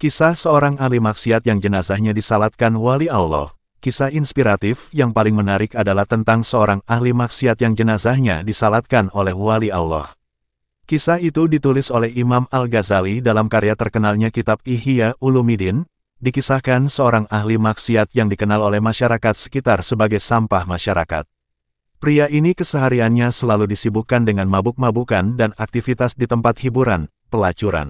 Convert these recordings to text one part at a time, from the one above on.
Kisah seorang ahli maksiat yang jenazahnya disalatkan wali Allah. Kisah inspiratif yang paling menarik adalah tentang seorang ahli maksiat yang jenazahnya disalatkan oleh wali Allah. Kisah itu ditulis oleh Imam Al-Ghazali dalam karya terkenalnya kitab Ihya Ulumuddin. Dikisahkan seorang ahli maksiat yang dikenal oleh masyarakat sekitar sebagai sampah masyarakat. Pria ini kesehariannya selalu disibukkan dengan mabuk-mabukan dan aktivitas di tempat hiburan, pelacuran.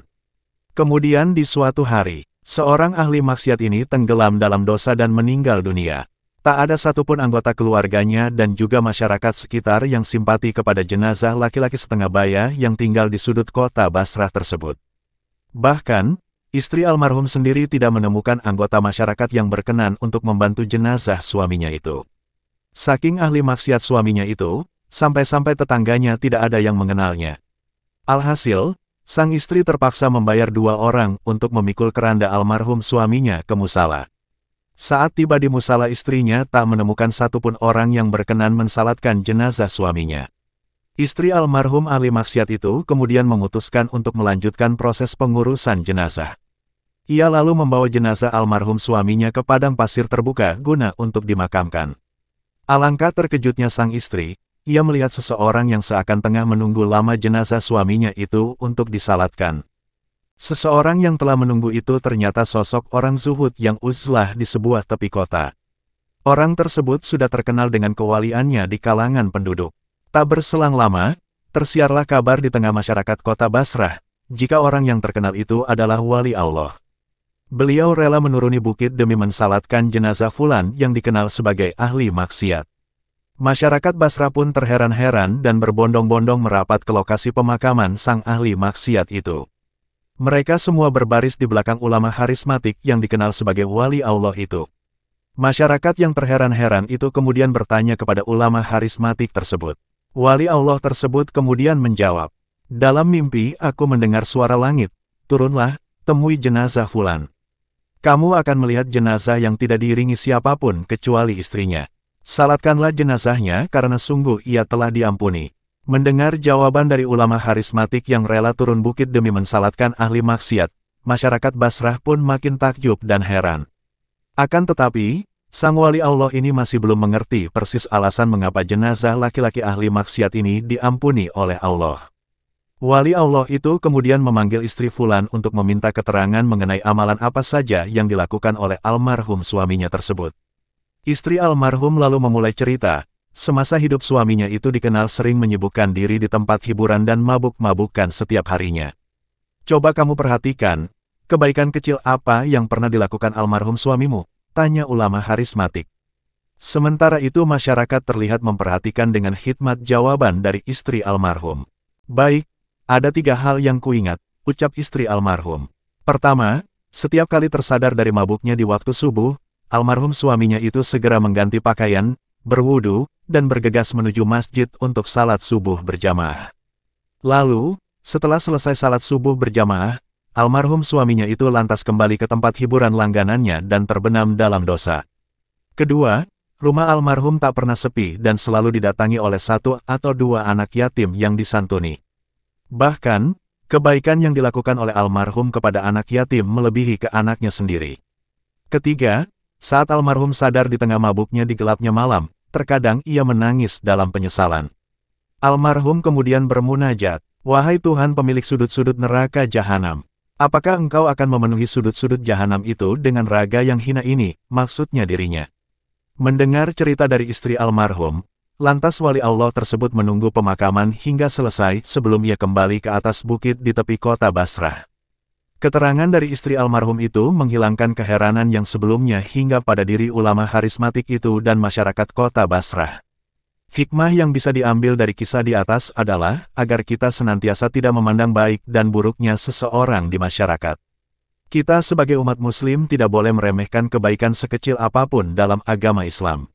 Kemudian di suatu hari, seorang ahli maksiat ini tenggelam dalam dosa dan meninggal dunia. Tak ada satupun anggota keluarganya dan juga masyarakat sekitar yang simpati kepada jenazah laki-laki setengah baya yang tinggal di sudut kota Basrah tersebut. Bahkan, istri almarhum sendiri tidak menemukan anggota masyarakat yang berkenan untuk membantu jenazah suaminya itu. Saking ahli maksiat suaminya itu, sampai-sampai tetangganya tidak ada yang mengenalnya. Alhasil, sang istri terpaksa membayar 2 orang untuk memikul keranda almarhum suaminya ke musala. Saat tiba di musala, istrinya tak menemukan satupun orang yang berkenan mensalatkan jenazah suaminya. Istri almarhum ahli maksiat itu kemudian memutuskan untuk melanjutkan proses pengurusan jenazah. Ia lalu membawa jenazah almarhum suaminya ke padang pasir terbuka guna untuk dimakamkan. Alangkah terkejutnya sang istri, ia melihat seseorang yang seakan tengah menunggu lama jenazah suaminya itu untuk disalatkan. Seseorang yang telah menunggu itu ternyata sosok orang zuhud yang uzlah di sebuah tepi kota. Orang tersebut sudah terkenal dengan kewaliannya di kalangan penduduk. Tak berselang lama, tersiarlah kabar di tengah masyarakat kota Basrah, jika orang yang terkenal itu adalah wali Allah. Beliau rela menuruni bukit demi mensalatkan jenazah fulan yang dikenal sebagai ahli maksiat. Masyarakat Basrah pun terheran-heran dan berbondong-bondong merapat ke lokasi pemakaman sang ahli maksiat itu. Mereka semua berbaris di belakang ulama karismatik yang dikenal sebagai wali Allah itu. Masyarakat yang terheran-heran itu kemudian bertanya kepada ulama karismatik tersebut. Wali Allah tersebut kemudian menjawab, "Dalam mimpi aku mendengar suara langit, turunlah, temui jenazah fulan. Kamu akan melihat jenazah yang tidak diiringi siapapun kecuali istrinya. Salatkanlah jenazahnya karena sungguh ia telah diampuni." Mendengar jawaban dari ulama karismatik yang rela turun bukit demi mensalatkan ahli maksiat, masyarakat Basrah pun makin takjub dan heran. Akan tetapi, sang wali Allah ini masih belum mengerti persis alasan mengapa jenazah laki-laki ahli maksiat ini diampuni oleh Allah. Wali Allah itu kemudian memanggil istri fulan untuk meminta keterangan mengenai amalan apa saja yang dilakukan oleh almarhum suaminya tersebut. Istri almarhum lalu memulai cerita. Semasa hidup suaminya itu dikenal sering menyibukkan diri di tempat hiburan dan mabuk-mabukan setiap harinya. Coba kamu perhatikan, kebaikan kecil apa yang pernah dilakukan almarhum suamimu? Tanya ulama karismatik. Sementara itu masyarakat terlihat memperhatikan dengan hikmat jawaban dari istri almarhum. Baik, ada 3 hal yang kuingat, ucap istri almarhum. Pertama, setiap kali tersadar dari mabuknya di waktu subuh, almarhum suaminya itu segera mengganti pakaian, berwudu, dan bergegas menuju masjid untuk salat subuh berjamaah. Lalu, setelah selesai salat subuh berjamaah, almarhum suaminya itu lantas kembali ke tempat hiburan langganannya dan terbenam dalam dosa. Kedua, rumah almarhum tak pernah sepi dan selalu didatangi oleh 1 atau 2 anak yatim yang disantuni. Bahkan, kebaikan yang dilakukan oleh almarhum kepada anak yatim melebihi ke anaknya sendiri. Ketiga, saat almarhum sadar di tengah mabuknya di gelapnya malam, terkadang ia menangis dalam penyesalan. Almarhum kemudian bermunajat, "Wahai Tuhan pemilik sudut-sudut neraka jahanam, apakah engkau akan memenuhi sudut-sudut jahanam itu dengan raga yang hina ini?" Maksudnya dirinya. Mendengar cerita dari istri almarhum, lantas wali Allah tersebut menunggu pemakaman hingga selesai sebelum ia kembali ke atas bukit di tepi kota Basrah. Keterangan dari istri almarhum itu menghilangkan keheranan yang sebelumnya hingga pada diri ulama karismatik itu dan masyarakat kota Basrah. Hikmah yang bisa diambil dari kisah di atas adalah agar kita senantiasa tidak memandang baik dan buruknya seseorang di masyarakat. Kita sebagai umat muslim tidak boleh meremehkan kebaikan sekecil apapun dalam agama Islam.